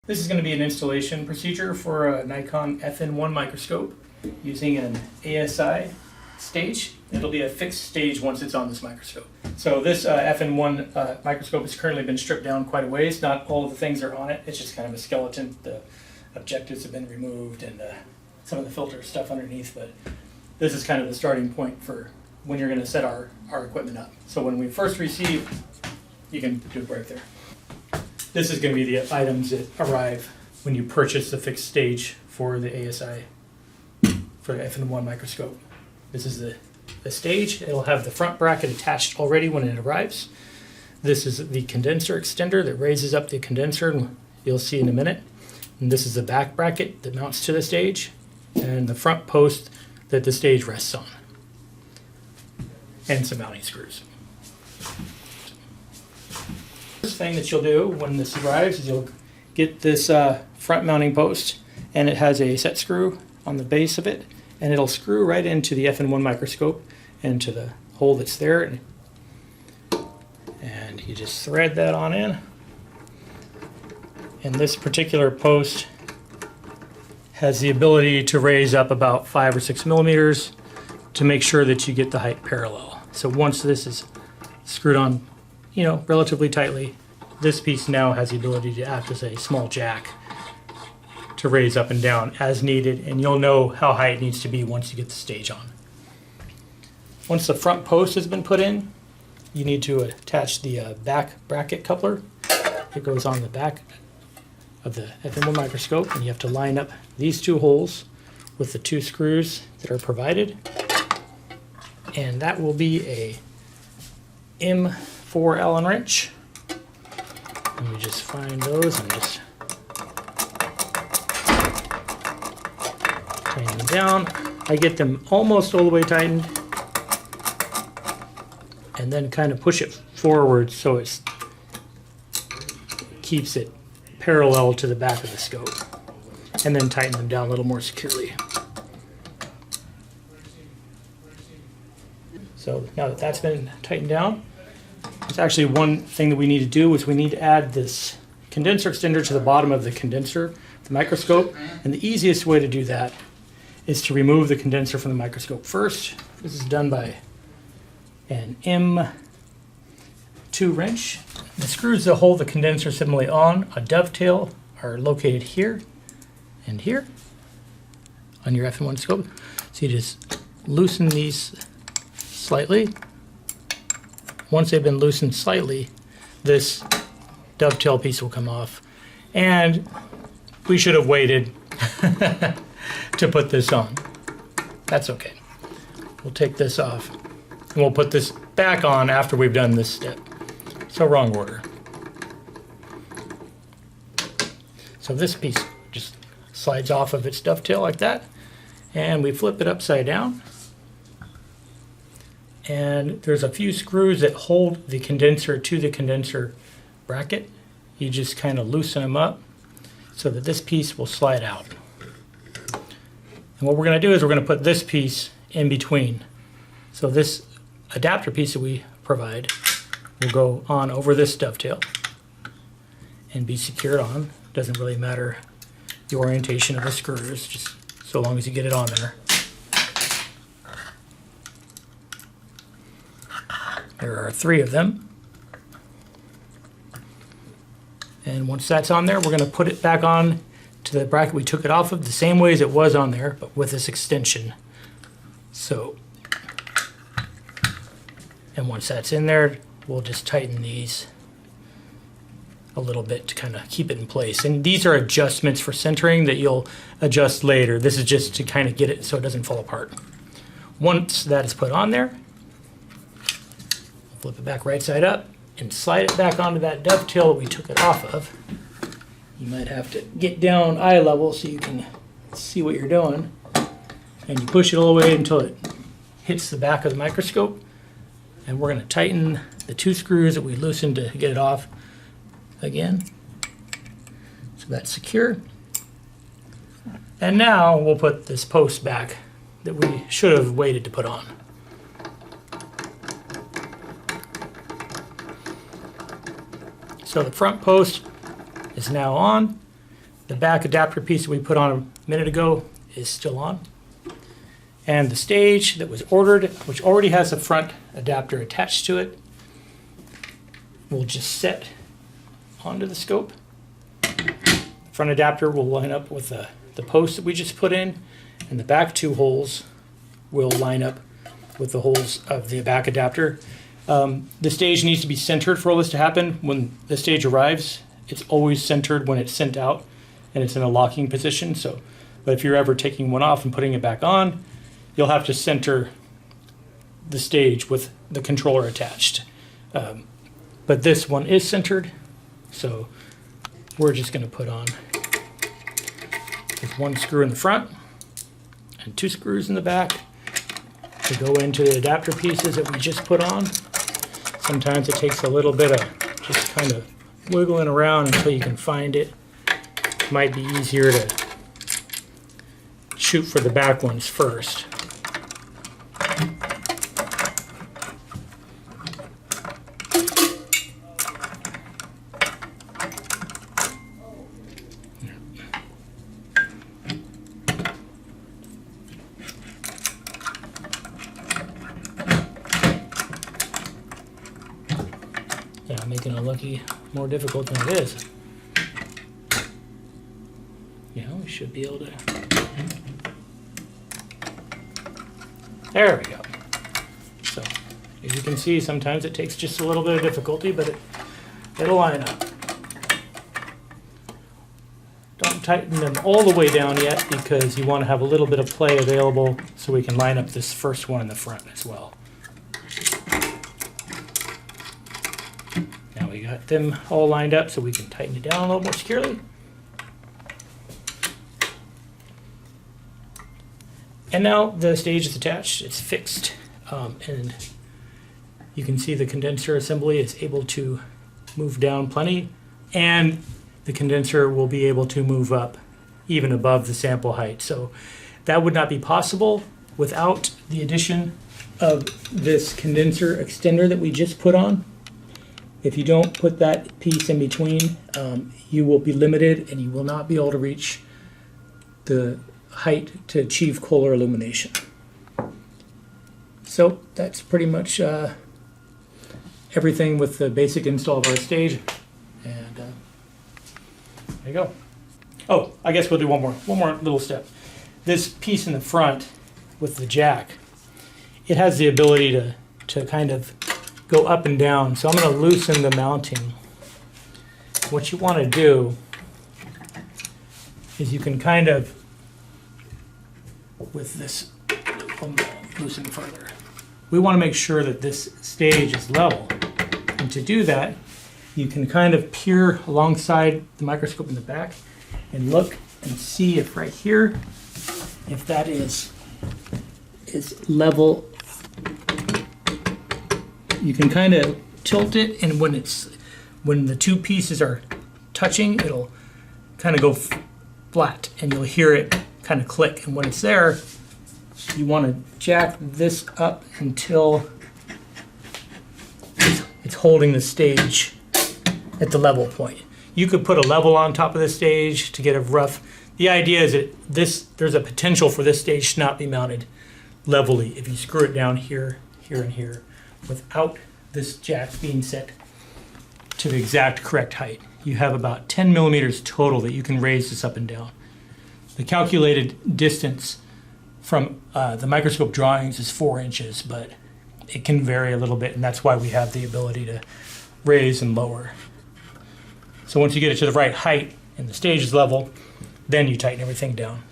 This is going to be an installation procedure for a Nikon FN-1 microscope using an ASI stage. It'll be a fixed stage once it's on this microscope. So this FN-1 microscope has currently been stripped down quite a ways. Not all of the things are on it. It's just kind of a skeleton. The objectives have been removed and some of the filter stuff underneath, but this is kind of the starting point for when you're going to set our equipment up. So when we first receive, you can do it right there. This is going to be the items that arrive when you purchase the fixed stage for the ASI, for the FN-1 microscope. This is the stage. It'll have the front bracket attached already when it arrives. This is the condenser extender that raises up the condenser, and you'll see in a minute. And this is the back bracket that mounts to the stage, and the front post that the stage rests on, and some mounting screws. First thing that you'll do when this arrives is you'll get this front mounting post, and it has a set screw on the base of it, and it'll screw right into the FN-1 microscope and to the hole that's there, and you just thread that on in. And this particular post has the ability to raise up about 5 or 6 millimeters to make sure that you get the height parallel. So once this is screwed on, relatively tightly, this piece now has the ability to act as a small jack to raise up and down as needed, and you'll know how high it needs to be once you get the stage on. Once the front post has been put in, you need to attach the back bracket coupler. It goes on the back of the FN-1 microscope, and you have to line up these two holes with the two screws that are provided, and that will be a M4 Allen wrench. Let me just find those and just tighten them down. I get them almost all the way tightened, and then kind of push it forward so it keeps it parallel to the back of the scope, and then tighten them down a little more securely. So now that that's been tightened down, there's actually one thing that we need to do, is we need to add this condenser extender to the bottom of the condenser, the microscope, and the easiest way to do that is to remove the condenser from the microscope first. This is done by an M2 wrench. The screws that hold the condenser assembly on a dovetail are located here and here on your FN-1 scope. So you just loosen these slightly. Once they've been loosened slightly, this dovetail piece will come off, and we should have waited to put this on. That's okay. We'll take this off, and we'll put this back on after we've done this step. So wrong order. So this piece just slides off of its dovetail like that, and we flip it upside down. And there's a few screws that hold the condenser to the condenser bracket. You just kind of loosen them up so that this piece will slide out. And what we're going to do is we're going to put this piece in between. So this adapter piece that we provide will go on over this dovetail and be secured on. Doesn't really matter the orientation of the screws, just so long as you get it on there. There are 3 of them. And once that's on there, we're going to put it back on to the bracket we took it off of, the same way as it was on there, but with this extension. So, and once that's in there, we'll just tighten these a little bit to kind of keep it in place. And these are adjustments for centering that you'll adjust later. This is just to kind of get it so it doesn't fall apart. Once that is put on there, flip it back right side up and slide it back onto that dovetail that we took it off of. You might have to get down eye level so you can see what you're doing. And you push it all the way until it hits the back of the microscope. And we're going to tighten the 2 screws that we loosened to get it off again. So that's secure. And now we'll put this post back that we should have waited to put on. So the front post is now on. The back adapter piece that we put on a minute ago is still on. And the stage that was ordered, which already has a front adapter attached to it, will just set onto the scope. The front adapter will line up with the post that we just put in, and the back two holes will line up with the holes of the back adapter. The stage needs to be centered for all this to happen. When the stage arrives, it's always centered when it's sent out, and it's in a locking position. So, but if you're ever taking one off and putting it back on, you'll have to center the stage with the controller attached. But this one is centered, so we're just going to put on with one screw in the front and two screws in the back to go into the adapter pieces that we just put on. Sometimes it takes a little bit of just kind of wiggling around until you can find it. It might be easier to shoot for the back ones first. Yeah, making it look more difficult than it is. Yeah, we should be able to. There we go. So, as you can see, sometimes it takes just a little bit of difficulty, but it'll line up. Don't tighten them all the way down yet, because you want to have a little bit of play available so we can line up this first one in the front as well. Now we got them all lined up, so we can tighten it down a little more securely. And now the stage is attached, it's fixed, and you can see the condenser assembly is able to move down plenty, and the condenser will be able to move up even above the sample height. So that would not be possible without the addition of this condenser extender that we just put on. If you don't put that piece in between, you will be limited and you will not be able to reach the height to achieve color illumination. So that's pretty much everything with the basic install of our stage. And there you go. Oh, I guess we'll do one more little step. This piece in the front with the jack, it has the ability to kind of go up and down. So I'm going to loosen the mounting. What you want to do is you can kind of, with this, loosen further. We want to make sure that this stage is level. And to do that, you can kind of peer alongside the microscope in the back and look and see if right here, if that is level. You can kind of tilt it, and when the two pieces are touching, it'll kind of go flat, and you'll hear it kind of click. And when it's there, you want to jack this up until it's holding the stage at the level point. You could put a level on top of the stage to get a rough. The idea is that there's a potential for this stage to not be mounted levelly if you screw it down here, here, and here, without this jack being set to the exact correct height. You have about 10 millimeters total that you can raise this up and down. The calculated distance from the microscope drawings is 4 inches, but it can vary a little bit, and that's why we have the ability to raise and lower. So once you get it to the right height and the stage is level, then you tighten everything down.